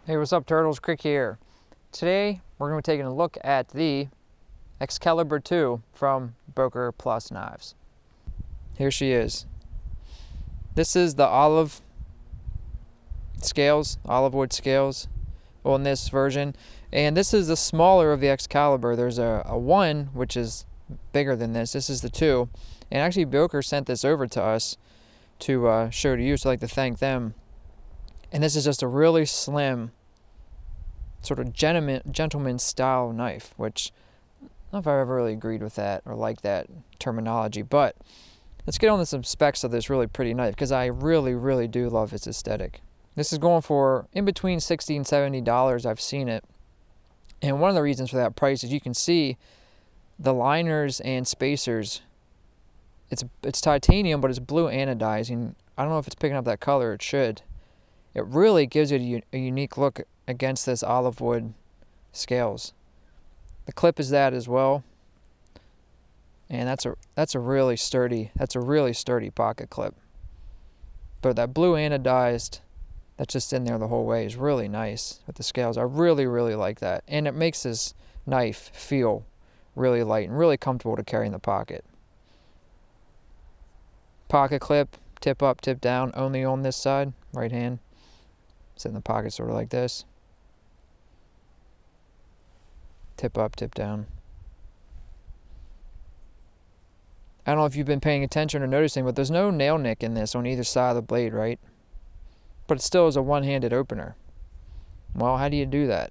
Hey, what's up, Turtles? Crick here. Today, we're going to be taking a look at the Exskelibur 2 from Boker Plus Knives. Here she is. This is the olive wood scales, well, in this version. And this is the smaller of the Exskelibur. There's a 1, which is bigger than this. This is the 2. And actually, Boker sent this over to us to show to you, so I'd like to thank them. And this is just a really slim, sort of gentleman style knife, which I don't know if I've ever really agreed with that or like that terminology. But let's get on to some specs of this really pretty knife, because I really do love its aesthetic. This is going for in between $60 and $70. I've seen it. And one of the reasons for that price is you can see the liners and spacers. It's titanium, but it's blue anodizing. I don't know if it's picking up that color. It should. It really gives it a unique look against this olive wood scales. The clip is that as well, and that's a really sturdy pocket clip. But that blue anodized that's just in there the whole way is really nice with the scales. I really like that, and it makes this knife feel really light and really comfortable to carry in the pocket. Pocket clip, tip up, tip down, only on this side, right hand. Sit in the pocket sort of like this. Tip up, tip down. I don't know if you've been paying attention or noticing, but there's no nail nick in this on either side of the blade, right? But it still is a one-handed opener. Well, how do you do that?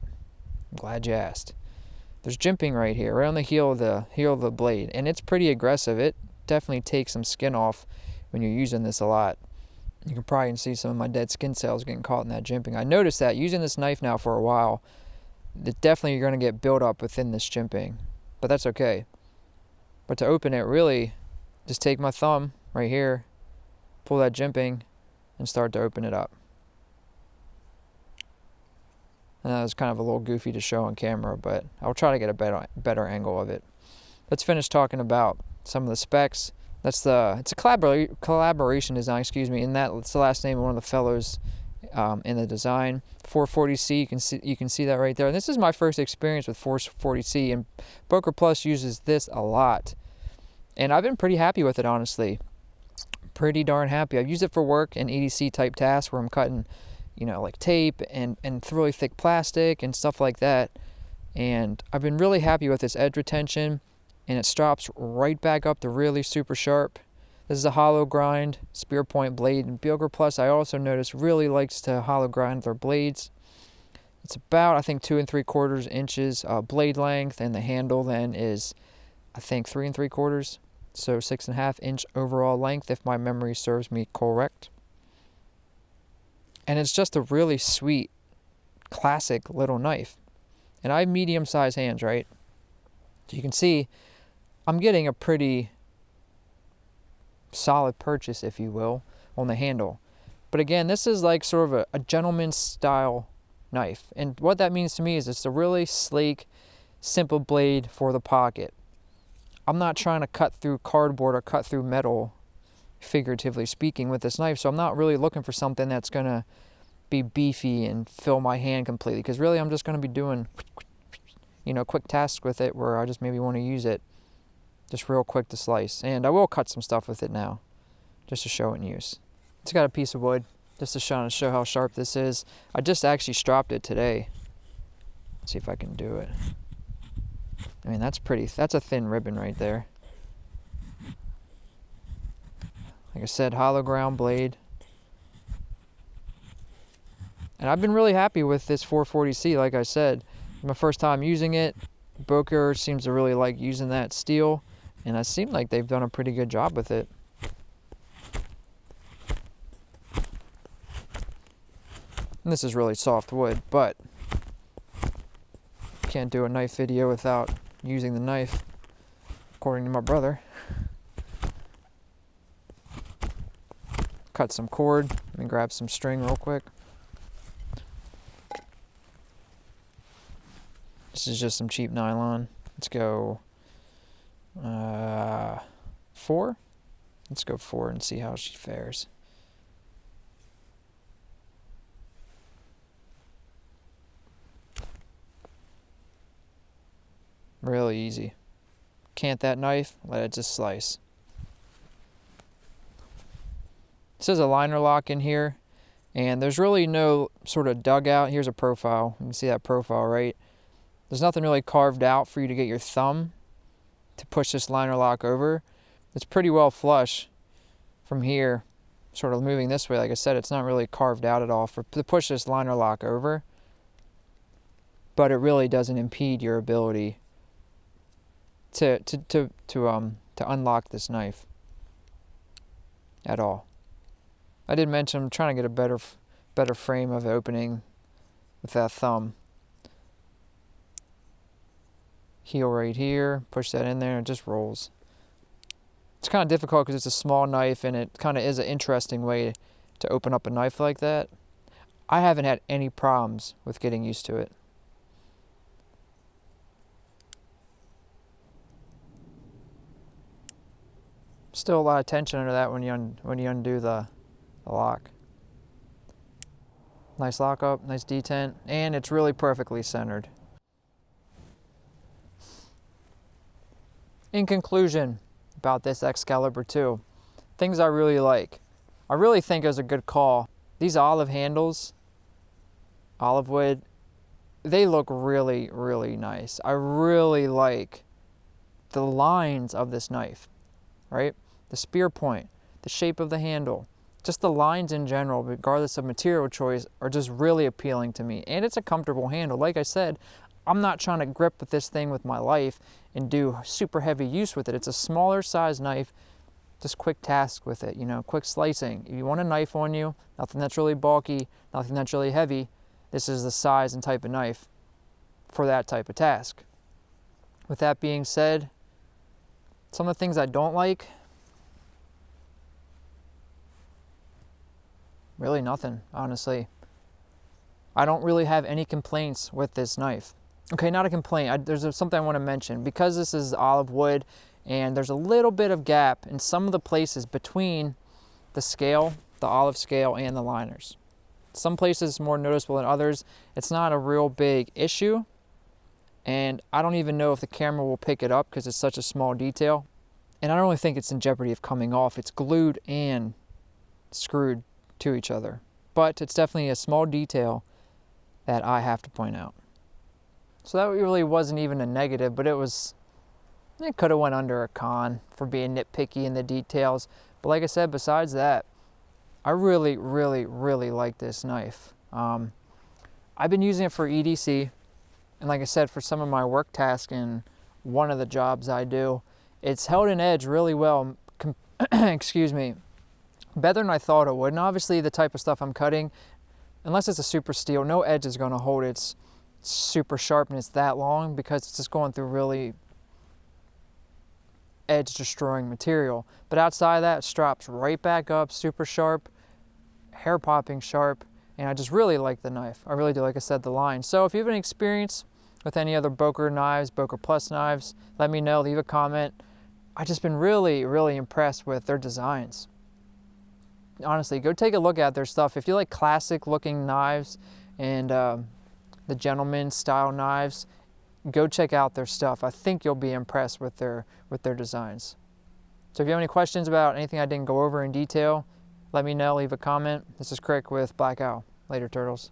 I'm glad you asked. There's jimping right here, right on the heel of the blade, and it's pretty aggressive. It definitely takes some skin off when you're using this a lot. You can probably see some of my dead skin cells getting caught in that jimping. I noticed that using this knife now for a while, that definitely you're going to get built up within this jimping, but that's okay. But to open it, really just take my thumb right here, pull that jimping, and start to open it up. And that was kind of a little goofy to show on camera, but I'll try to get a better angle of it. Let's finish talking about some of the specs. It's a collaboration design, and that's the last name of one of the fellows in the design. 440C, you can see that right there. And this is my first experience with 440C, and Boker Plus uses this a lot, and I've been pretty happy with it, honestly. Pretty darn happy. I've used it for work and EDC type tasks where I'm cutting, like tape and really thick plastic and stuff like that. And I've been really happy with its edge retention. And it stops right back up to really super sharp. This is a hollow grind spear point blade, and Boker Plus, I also noticed, really likes to hollow grind their blades. It's about, I think, 2 3/4 inches blade length, and the handle then is, I think, 3 3/4, so 6.5 inch overall length, if my memory serves me correct. And it's just a really sweet, classic little knife. And I have medium-sized hands, right? So you can see I'm getting a pretty solid purchase, if you will, on the handle. But again, this is like sort of a gentleman's style knife. And what that means to me is it's a really sleek, simple blade for the pocket. I'm not trying to cut through cardboard or cut through metal, figuratively speaking, with this knife. So I'm not really looking for something that's going to be beefy and fill my hand completely. Because really I'm just going to be doing quick tasks with it where I just maybe want to use it just real quick to slice. And I will cut some stuff with it now, just to show it in use. It's got a piece of wood, just to show how sharp this is. I just actually stropped it today. Let's see if I can do it. I mean, that's a thin ribbon right there. Like I said, hollow ground blade. And I've been really happy with this 440C, like I said. My first time using it. Boker seems to really like using that steel, and it seemed like they've done a pretty good job with it. And this is really soft wood, but can't do a knife video without using the knife, according to my brother. Cut some cord. Let me grab some string real quick. This is just some cheap nylon. Let's go 4. Let's go 4 and see how she fares. Really easy. Cant that knife, let it just slice. It says a liner lock in here, and there's really no sort of dugout. Here's a profile. You can see that profile, right? There's nothing really carved out for you to get your thumb to push this liner lock over. It's pretty well flush from here, sort of moving this way. Like I said, it's not really carved out at all to push this liner lock over, but it really doesn't impede your ability to unlock this knife at all. I did mention I'm trying to get a better frame of opening with that thumb. Heel right here, push that in there, and it just rolls. It's kind of difficult because it's a small knife, and it kind of is an interesting way to open up a knife like that. I haven't had any problems with getting used to it. Still a lot of tension under that when you undo the lock. Nice lockup, nice detent, and it's really perfectly centered. In conclusion about this Exskelibur 2, things I really like. I really think it was a good call. These olive handles, olive wood, they look really, really nice. I really like the lines of this knife, right? The spear point, the shape of the handle, just the lines in general, regardless of material choice, are just really appealing to me. And it's a comfortable handle. Like I said, I'm not trying to grip with this thing with my life and do super heavy use with it. It's a smaller size knife, just quick task with it, you know, quick slicing. If you want a knife on you, nothing that's really bulky, nothing that's really heavy, this is the size and type of knife for that type of task. With that being said, some of the things I don't like, really nothing, honestly. I don't really have any complaints with this knife. Okay, not a complaint. There's something I want to mention. Because this is olive wood and there's a little bit of gap in some of the places between the scale, the olive scale, and the liners. Some places more noticeable than others. It's not a real big issue, and I don't even know if the camera will pick it up because it's such a small detail. And I don't really think it's in jeopardy of coming off. It's glued and screwed to each other. But it's definitely a small detail that I have to point out. So that really wasn't even a negative, but it could have went under a con for being nitpicky in the details. But like I said, besides that, I really, really, really like this knife. I've been using it for EDC, and like I said, for some of my work tasks in one of the jobs I do, it's held an edge really well, excuse me, better than I thought it would. And obviously the type of stuff I'm cutting, unless it's a super steel, no edge is going to hold its super sharp and it's that long, because it's just going through really edge destroying material. But outside of that, it straps right back up, super sharp, hair popping sharp, and I just really like the knife. I really do. Like I said, the line. So if you have any experience with any other Boker knives, Boker Plus knives, let me know, leave a comment. I've just been really, really impressed with their designs. Honestly, go take a look at their stuff. If you like classic looking knives and the gentleman style knives, go check out their stuff. I think you'll be impressed with their designs. So if you have any questions about anything I didn't go over in detail, let me know, leave a comment. This is Crick with Black Owl. Later, turtles.